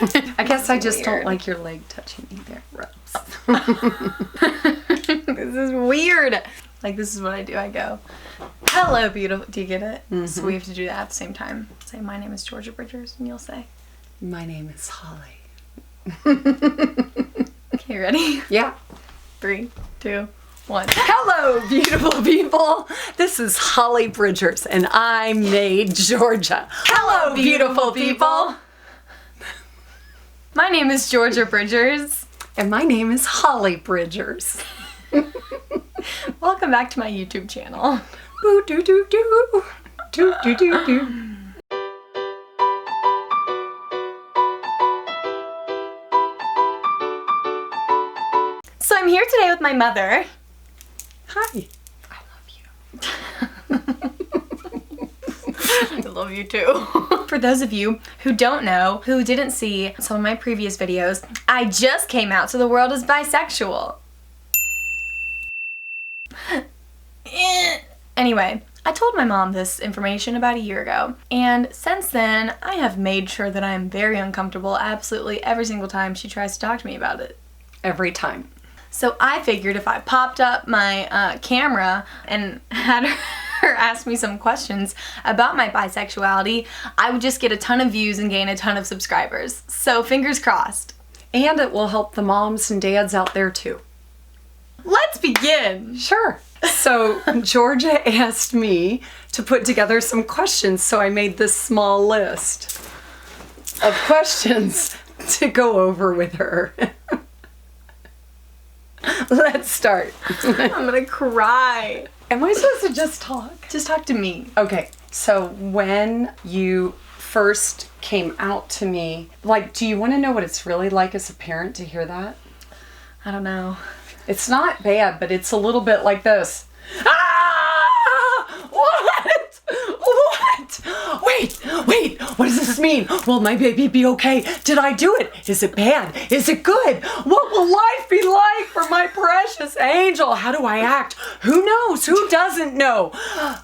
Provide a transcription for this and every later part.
I guess I just don't like your leg touching me there, Rose. This is weird. Like, this is what I do. I go, hello, beautiful. Do you get it? Mm-hmm. So we have to do that at the same time. Say, my name is Georgia Bridgers, and you'll say, my name is Holly. Okay, ready? Yeah. 3, 2, 1. Hello, beautiful people. This is Holly Bridgers, and I made Georgia. Hello, beautiful people. My name is Georgia Bridgers. And my name is Holly Bridgers. Welcome back to my YouTube channel. Boo doo doo doo. Doo doo doo doo. So I'm here today with my mother. Hi. I love you too. For those of you who don't know, who didn't see some of my previous videos, I just came out to the world as bisexual. Anyway, I told my mom this information about a year ago, and since then I have made sure that I am very uncomfortable absolutely every single time she tries to talk to me about it. Every time. So I figured if I popped up my camera and had her ask me some questions about my bisexuality, I would just get a ton of views and gain a ton of subscribers. So fingers crossed. And it will help the moms and dads out there too. Let's begin. Sure. So Georgia asked me to put together some questions, so I made this small list of questions to go over with her. Let's start. I'm gonna cry. Am I supposed to just talk? Just talk to me. Okay, so when you first came out to me, like, do you want to know what it's really like as a parent to hear that? I don't know. It's not bad, but it's a little bit like this. Ah! What? Wait, what does this mean? Will my baby be okay? Did I do it? Is it bad? Is it good? What will life be like for my precious angel? How do I act? Who knows? Who doesn't know?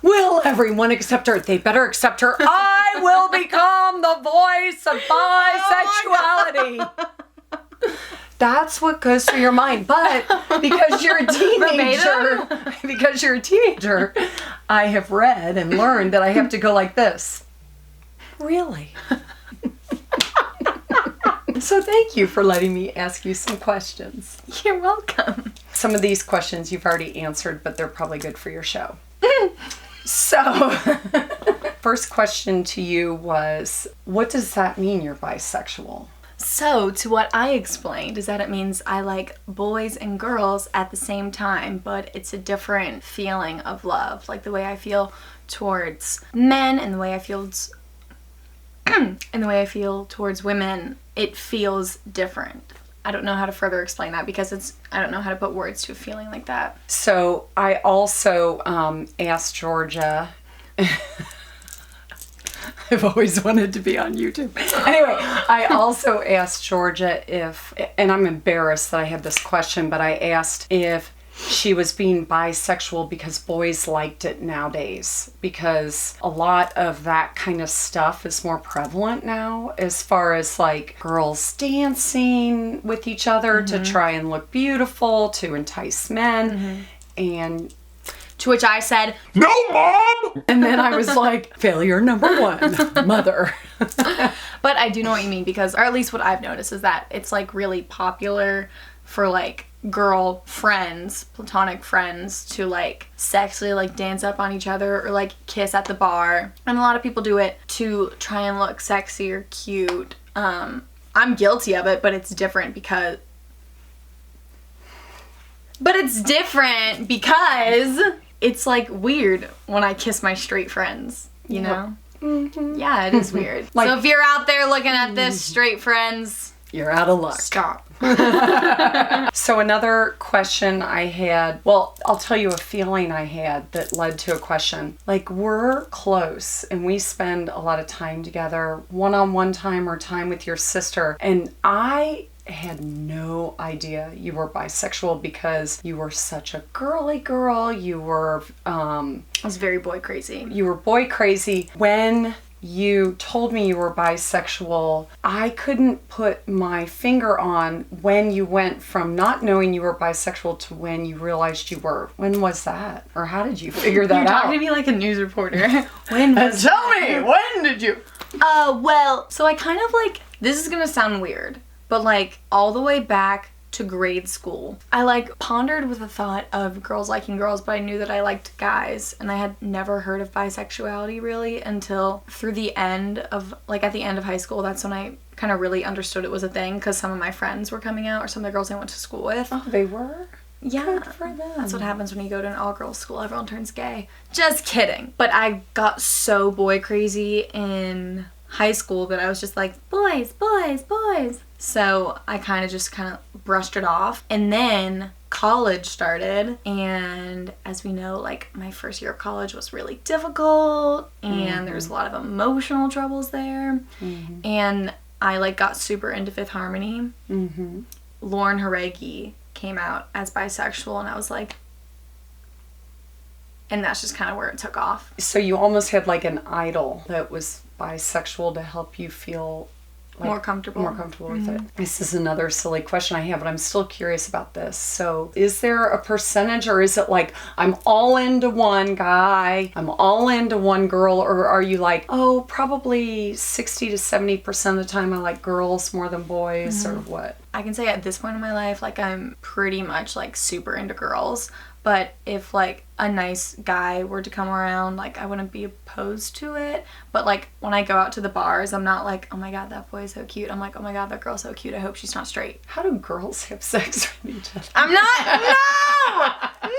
Will everyone accept her? They better accept her. I will become the voice of bisexuality. That's what goes through your mind, but because you're a teenager, I have read and learned that I have to go like this. Really? So thank you for letting me ask you some questions. You're welcome. Some of these questions you've already answered, but they're probably good for your show. So, first question to you was, what does that mean you're bisexual? So, to what I explained is that it means I like boys and girls at the same time, but it's a different feeling of love. Like the way I feel towards men and the way I feel towards women, it feels different. I don't know how to further explain that because I don't know how to put words to a feeling like that. So, I also asked Georgia... I've always wanted to be on YouTube. Anyway, I also asked Georgia if, and I'm embarrassed that I had this question, but I asked if she was being bisexual because boys liked it nowadays. Because a lot of that kind of stuff is more prevalent now as far as like girls dancing with each other to try and look beautiful, to entice men. And to which I said, "No, Mom!" And then I was like, failure number 1, mother. But I do know what you mean because, or at least what I've noticed is that it's like really popular for like girl friends, platonic friends to like sexually like dance up on each other or like kiss at the bar. And a lot of people do it to try and look sexy or cute. I'm guilty of it, but it's different because it's like weird when I kiss my straight friends, you know? Yeah, it is weird. Like, so if you're out there looking at this, straight friends, you're out of luck. Stop. So another question I had, well, I'll tell you a feeling I had that led to a question. Like, we're close and we spend a lot of time together, one-on-one time or time with your sister, and I had no idea you were bisexual because you were such a girly girl. You were I was very boy crazy. You were boy crazy. When you told me you were bisexual, I couldn't put my finger on when you went from not knowing you were bisexual to when you realized you were. When was that? Or how did you figure that You're out? talking to me like a news reporter. When was Tell me, when did you? Well, so I kind of like, this is gonna sound weird, but like all the way back to grade school, I like pondered with the thought of girls liking girls, but I knew that I liked guys, and I had never heard of bisexuality really until through the end of, like at the end of high school. That's when I kind of really understood it was a thing, because some of my friends were coming out, or some of the girls I went to school with. Oh, they were? Yeah. Good for them. That's what happens when you go to an all-girls school. Everyone turns gay. Just kidding. But I got so boy crazy in high school that I was just like, boys, boys, boys. So I kind of brushed it off. And then college started, and as we know, like my first year of college was really difficult, and there's a lot of emotional troubles there. And I like got super into Fifth Harmony. Lauren Haregi came out as bisexual, and I was like, and that's just kind of where it took off. So you almost had like an idol that was bisexual to help you feel like more comfortable with it. This is another silly question I have, but I'm still curious about this. So is there a percentage, or is it like I'm all into one guy, I'm all into one girl, or are you like, oh, probably 60 to 70% of the time I like girls more than boys, or what? I can say at this point in my life, like I'm pretty much like super into girls. But if like a nice guy were to come around, like I wouldn't be opposed to it. But like when I go out to the bars, I'm not like, oh my god, that boy's so cute. I'm like, oh my god, that girl's so cute. I hope she's not straight. How do girls have sex with each other? I'm not. No.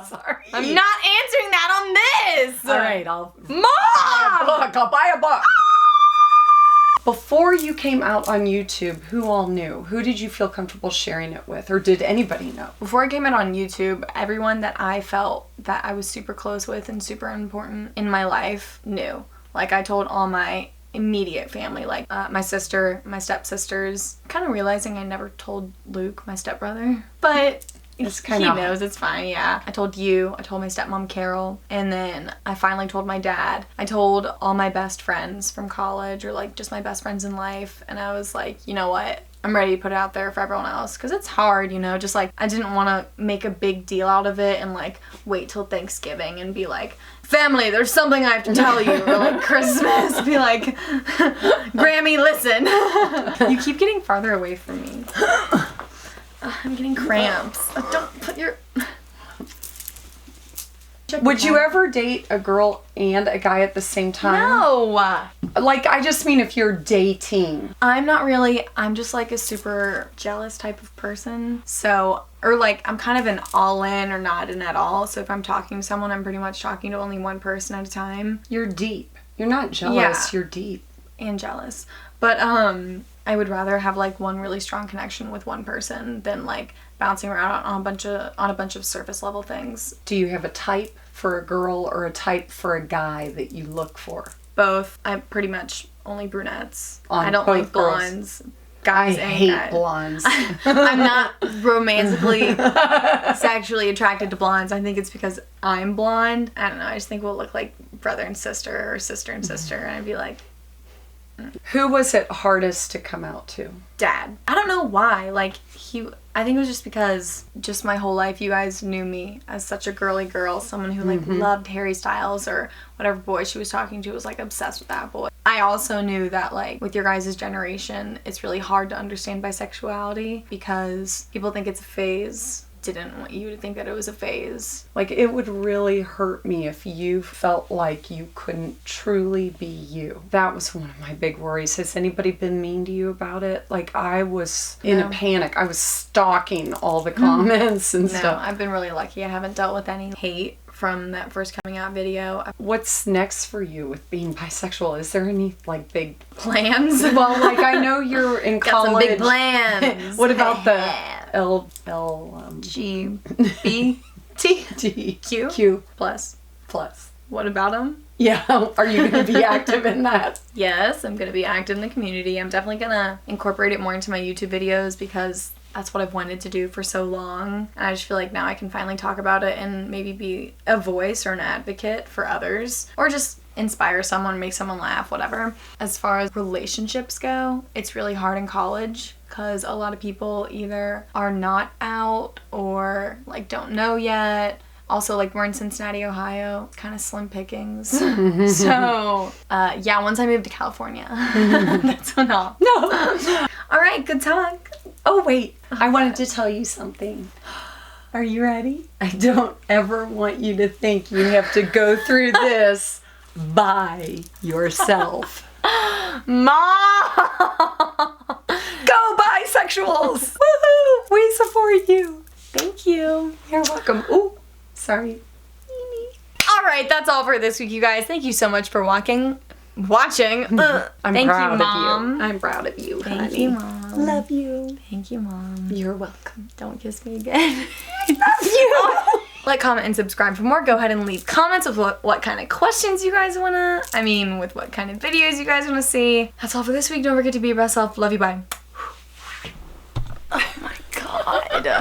Sorry. I'm not answering that on this. All right, I'll Mom. buy a book. Before you came out on YouTube, who all knew? Who did you feel comfortable sharing it with? Or did anybody know? Before I came out on YouTube, everyone that I felt that I was super close with and super important in my life knew. Like I told all my immediate family, like my sister, my stepsisters, kind of realizing I never told Luke, my stepbrother. But It's he knows, it's fine, yeah. I told you, I told my stepmom Carol, and then I finally told my dad. I told all my best friends from college, or like just my best friends in life, and I was like, you know what? I'm ready to put it out there for everyone else, because it's hard, you know, just like I didn't want to make a big deal out of it and like wait till Thanksgiving and be like, family, there's something I have to tell you, or like Christmas, be like, Grammy, listen. You keep getting farther away from me. I'm getting cramps. Don't put your... Would you ever date a girl and a guy at the same time? No! Like, I just mean if you're dating. I'm not really, I'm just like a super jealous type of person. So, or like I'm kind of an all in or not in at all. So if I'm talking to someone, I'm pretty much talking to only one person at a time. You're deep. You're not jealous, you're deep. And jealous. But I would rather have like one really strong connection with one person than like bouncing around on a bunch of surface level things. Do you have a type for a girl or a type for a guy that you look for? Both. I'm pretty much only brunettes. On I don't both like blondes. Guys I and hate guys. blondes. I'm not romantically sexually attracted to blondes. I think it's because I'm blonde. I don't know. I just think we'll look like brother and sister, or sister and sister, and I'd be like, Who was it hardest to come out to? Dad. I don't know why. Like I think it was just because just my whole life you guys knew me as such a girly girl, someone who like loved Harry Styles, or whatever boy she was talking to was like obsessed with that boy. I also knew that like with your guys' generation, it's really hard to understand bisexuality because people think it's a phase. Didn't want you to think that it was a phase. Like, it would really hurt me if you felt like you couldn't truly be you. That was one of my big worries. Has anybody been mean to you about it? Like, I was in a panic. I was stalking all the comments and stuff. No, I've been really lucky. I haven't dealt with any hate from that first coming out video. What's next for you with being bisexual? Is there any like big plans? Well, like I know you're in Got college. some big plans. What about the G B T Q Q plus? plus? What about them? Yeah, are you going to be active in that? Yes, I'm going to be active in the community. I'm definitely going to incorporate it more into my YouTube videos because that's what I've wanted to do for so long. And I just feel like now I can finally talk about it and maybe be a voice or an advocate for others, or just inspire someone, make someone laugh, whatever. As far as relationships go, it's really hard in college because a lot of people either are not out or like don't know yet. Also, like, we're in Cincinnati, Ohio. It's kind of slim pickings. So, yeah, once I moved to California, that's when I'll... No. All right, good talk. Oh, wait. I wanted to tell you something. Are you ready? I don't ever want you to think you have to go through this by yourself. Mom! Go bisexuals! Woohoo! We support you. Thank you. You're welcome. Ooh, sorry. All right, that's all for this week, you guys. Thank you so much for watching. I'm Thank proud you, Mom. of you. I'm proud of you, Thank honey. you, Mom. Love you. Thank you, Mom. You're welcome. Don't kiss me again. I love you. Like, comment, and subscribe for more. Go ahead and leave comments with what kind of questions you guys with what kind of videos you guys want to see. That's all for this week. Don't forget to be your best self. Love you. Bye.